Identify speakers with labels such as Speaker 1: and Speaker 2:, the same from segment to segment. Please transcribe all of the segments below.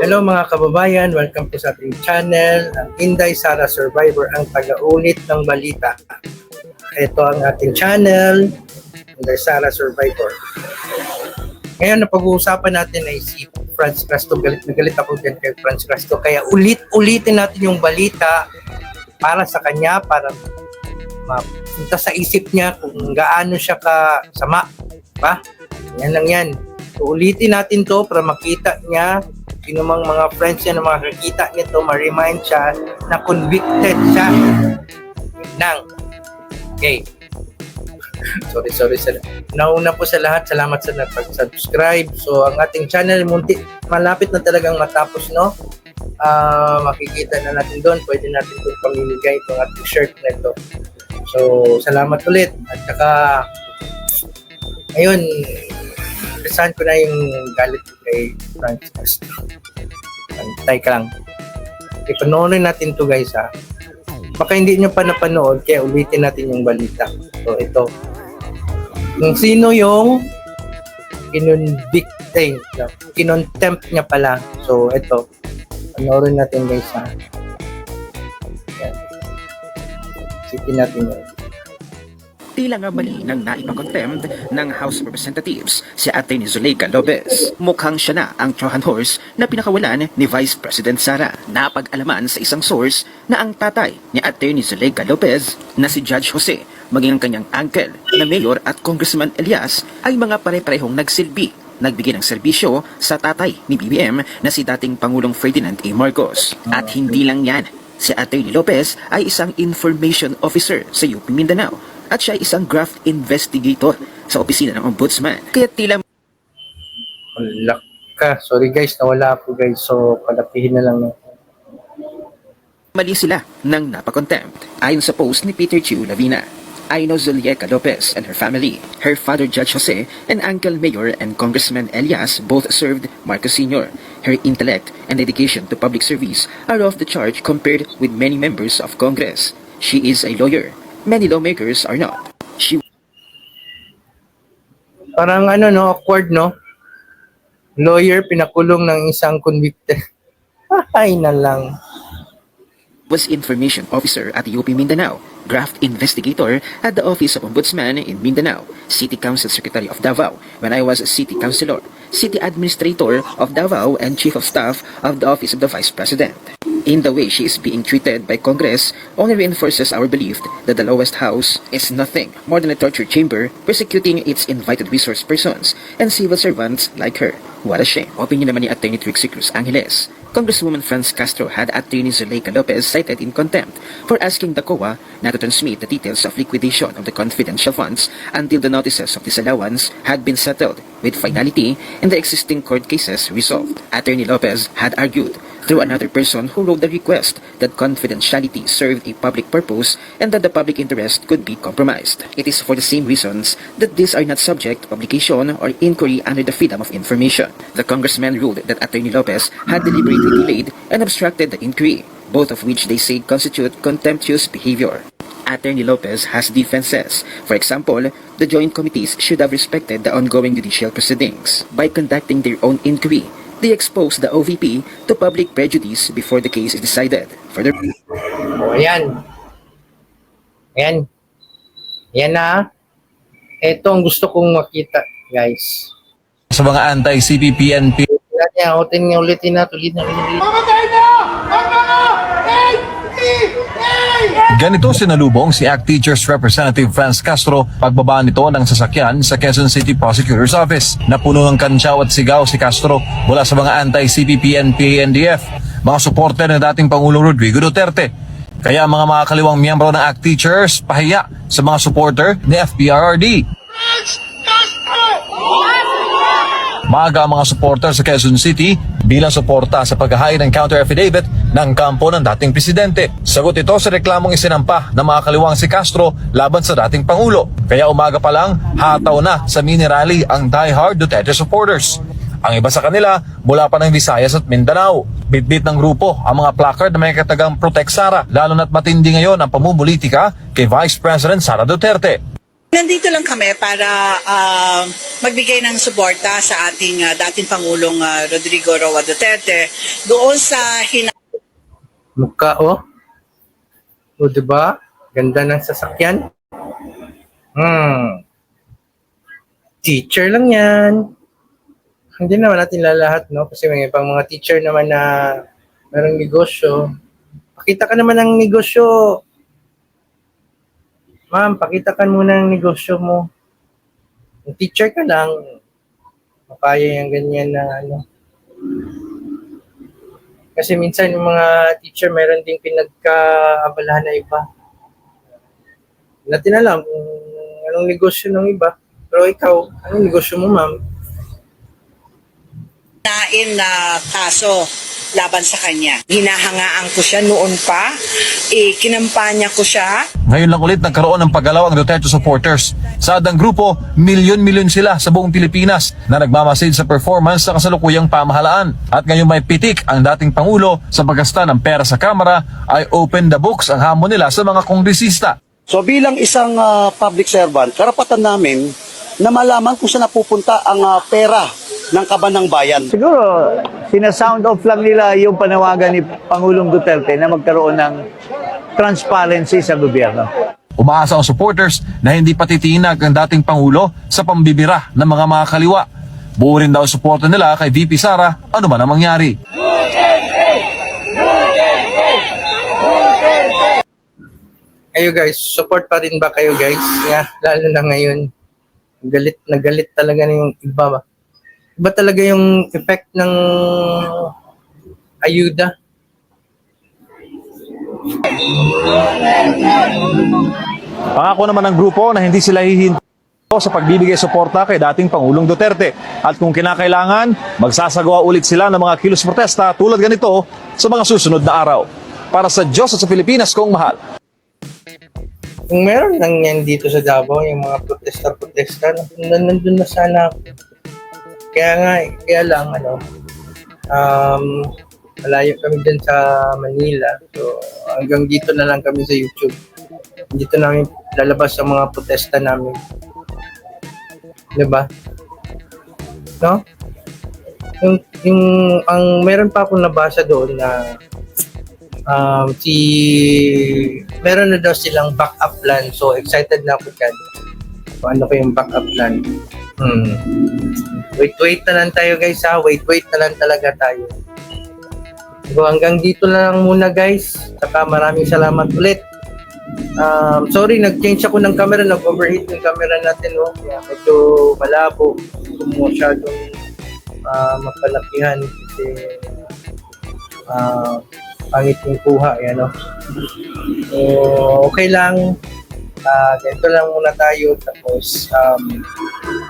Speaker 1: Hello mga kababayan, welcome po sa ating channel, ang Inday Sara Survivor, ang taga-ulit ng balita. Ito ang ating channel, Inday Sara Survivor. Ngayon, napag-uusapan natin ay si Franz Castro. Galit na galit ako din kay Franz Castro. Kaya ulitin natin yung balita para sa kanya, para mapunta sa isip niya kung gaano siya kasama. Ba? Yan lang yan. So, ulitin natin to para makita niya, sino mang mga friends niya na makakita nito, ma-remind siya na convicted siya. Nang. Okay. Sorry. Nauna po sa lahat, salamat sa nag-subscribe. So, ang ating channel, malapit na talagang matapos, no? Makikita na natin doon. Pwede natin doon pamimigay itong ating shirt na ito. So, salamat ulit. At saka, ayun, saan ko na yung galit kay Franz Castro. Antay ka lang. Ipanoorin natin to guys ha. Baka hindi nyo pa napanood, kaya ulitin natin yung balita. So ito. Kung sino yung kinontempt niya pala. So ito. Panoorin natin guys ha. Yan. Sitin natin yun.
Speaker 2: Tila nga mali nang naipakontempt ng House of Representatives si Atty. Zuleika Lopez. Mukhang siya na ang Trojan horse na pinakawalan ni Vice President Sara. Napag-alaman sa isang source na ang tatay ni Atty. Zuleika Lopez na si Judge Jose, maging ang kanyang uncle na Mayor at Congressman Elias ay mga pare-parehong nagsilbi. Nagbigay ng serbisyo sa tatay ni BBM na si dating Pangulong Ferdinand A. Marcos. At hindi lang yan, si Atty. Lopez ay isang information officer sa UP Mindanao at siya ay isang graft investigator sa opisina ng Ombudsman. Kaya tila
Speaker 1: Wala ka. Sorry guys, nawala ako guys. So, palakihin na lang.
Speaker 2: mali sila ng napakontempt. Ayon sa post ni Peter Chiu Lavina, I know Zuleika Lopez and her family. Her father, Judge Jose, and Uncle Mayor and Congressman Elias both served Marcos Sr. Her intellect and dedication to public service are off the chart compared with many members of Congress. She is a lawyer. Many lawmakers are not. She
Speaker 1: Parang awkward, no? Lawyer, pinakulong ng isang convicted. Ay na lang.
Speaker 2: was information officer at the UP Mindanao, graft investigator at the Office of Ombudsman in Mindanao, City Council Secretary of Davao when I was a City Councilor, City Administrator of Davao and Chief of Staff of the Office of the Vice President. In the way she is being treated by Congress only reinforces our belief that the lowest house is nothing more than a torture chamber persecuting its invited resource persons and civil servants like her. What a shame. Opinion naman ni Atty. Trixie Cruz Angeles. Congresswoman Franz Castro had Atty. Zuleika Lopez cited in contempt for asking the COA not to transmit the details of liquidation of the confidential funds until the notices of disallowance had been settled with finality and the existing court cases resolved. Atty. Lopez had argued through another person who wrote the request that confidentiality served a public purpose and that the public interest could be compromised. It is for the same reasons that these are not subject to publication or inquiry under the Freedom of Information. The congressman ruled that Atty. Lopez had deliberately delayed and obstructed the inquiry, both of which they say constitute contemptuous behavior. Atty. Lopez has defenses. For example, the joint committees should have respected the ongoing judicial proceedings. By conducting their own inquiry, they expose the OVP to public prejudice before the case is decided. Further,
Speaker 1: Ayan. Yan na. Ito ang gusto kong makita, guys.
Speaker 3: Sa mga anti-CPP-NP.
Speaker 1: Ulitin na.
Speaker 3: Ganito sinalubong si ACT Teachers Representative Franz Castro pagbaba nito ng sasakyan sa Quezon City Prosecutor's Office. Napuno ng kantsaw at sigaw si Castro mula sa mga anti-CPP-NPA-NDF, mga suporter ng dating Pangulong Rodrigo Duterte. Kaya mga makakaliwang miyembro ng ACT Teachers pahiya sa mga supporter ni FPRRD. Maaga ang mga supporter sa Quezon City bilang suporta sa paghahain ng counter affidavit ng kampo ng dating presidente. Sagot ito sa reklamong isinampa ng mga kaliwang si Castro laban sa dating Pangulo. Kaya umaga pa lang, hataw na sa mini rally ang die-hard Duterte supporters. Ang iba sa kanila mula pa ng Visayas at Mindanao. Bitbit ng grupo ang mga placard na may katagang Protect Sara, lalo na't matindi ngayon ang pamumulitika kay Vice President Sara Duterte.
Speaker 4: Nandito lang kami para magbigay ng suporta sa ating dating Pangulong Rodrigo Roa Duterte doon sa
Speaker 1: Mukha, oh. O, diba? Ganda ng sasakyan. Teacher lang yan. Hindi naman natin lalahat, no? Kasi may pang mga teacher naman na merong negosyo. Pakita ka naman ng negosyo. Ma'am, pakita ka muna ng negosyo mo. Kung teacher ka lang, makaya yung ganyan na ano. Kasi minsan yung mga teacher meron ding pinagkaabalahan na iba. Hindi natin alam kung anong negosyo ng iba. Pero ikaw, anong negosyo mo, ma'am?
Speaker 4: hinain na kaso laban sa kanya. Hinahangaan ko siya noon pa, kinampanya ko siya.
Speaker 3: Ngayon lang ulit nagkaroon ng paggalaw ang Duterte supporters. Sa adang grupo, milyon-milyon sila sa buong Pilipinas na nagmamasid sa performance sa kasalukuyang pamahalaan. At ngayon may pitik ang dating Pangulo sa paggasta ng pera sa Kamara ay open the books ang hamon nila sa mga kongresista.
Speaker 5: So bilang isang public servant, karapatan namin na malaman kung saan napupunta ang pera ng kaban ng bayan.
Speaker 6: Siguro, sinasound off lang nila yung panawagan ni Pangulong Duterte na magkaroon ng transparency sa gobyerno.
Speaker 3: Umaasa ang supporters na hindi patitinag ang dating Pangulo sa pambibira ng mga kaliwa. Buo rin daw ang suporta nila kay VP Sara ano man ang mangyari.
Speaker 1: Kayo guys, support pa rin ba kayo guys? Yeah, lalo na ngayon. Galit na galit talaga na yung iba ba? Iba talaga yung effect ng ayuda.
Speaker 3: Pangako naman ng grupo na hindi sila hihinto sa pagbibigay suporta kay dating Pangulong Duterte. At kung kinakailangan, magsasagawa ulit sila ng mga kilos protesta tulad ganito sa mga susunod na araw. Para sa Diyos at sa Pilipinas kong mahal.
Speaker 1: Kung meron lang yan dito sa Davao, yung mga protesta, nandun na sana ako. Kaya lang, malayo kami dyan sa Manila. So, hanggang dito na lang kami sa YouTube. Dito namin lalabas ang mga protesta namin. Diba? No? Meron pa akong nabasa doon na meron na daw silang backup plan. So, excited na ako dyan. Kung ano ko yung backup plan. Wait na lang tayo guys ha. Wait na lang talaga tayo. So, hanggang dito na lang muna guys. Saka maraming salamat ulit. Sorry, nag-change ako ng camera. Nag-overheat yung camera natin. Oh. Kaya medyo malabo. Kung masyadong mapalakihan. Kasi pangit yung kuha, yan o. So, okay lang. Ganito lang muna tayo. Tapos,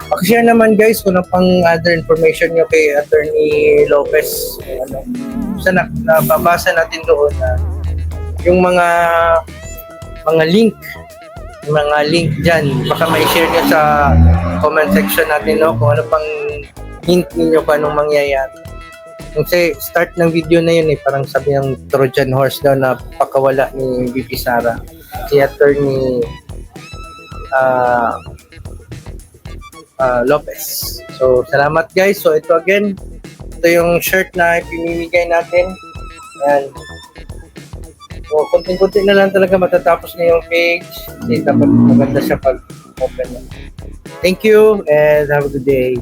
Speaker 1: pakishare naman guys kung pang other information nyo kay Attorney Lopez. Sana nababasa natin doon na yung mga link dyan. Baka may share nyo sa comment section natin, no? Kung ano pang hint ninyo kung anong mangyayari. Kasi start ng video na yun parang sabi ng Trojan horse daw na pakawala ni VP Sara, si Attorney Lopez. So salamat guys. So ito again, ito yung shirt na ipimimigay natin. Ayan. So konting-konti na lang talaga matatapos na yung page. Kasi dapat maganda siya pag open na. Thank you and have a good day.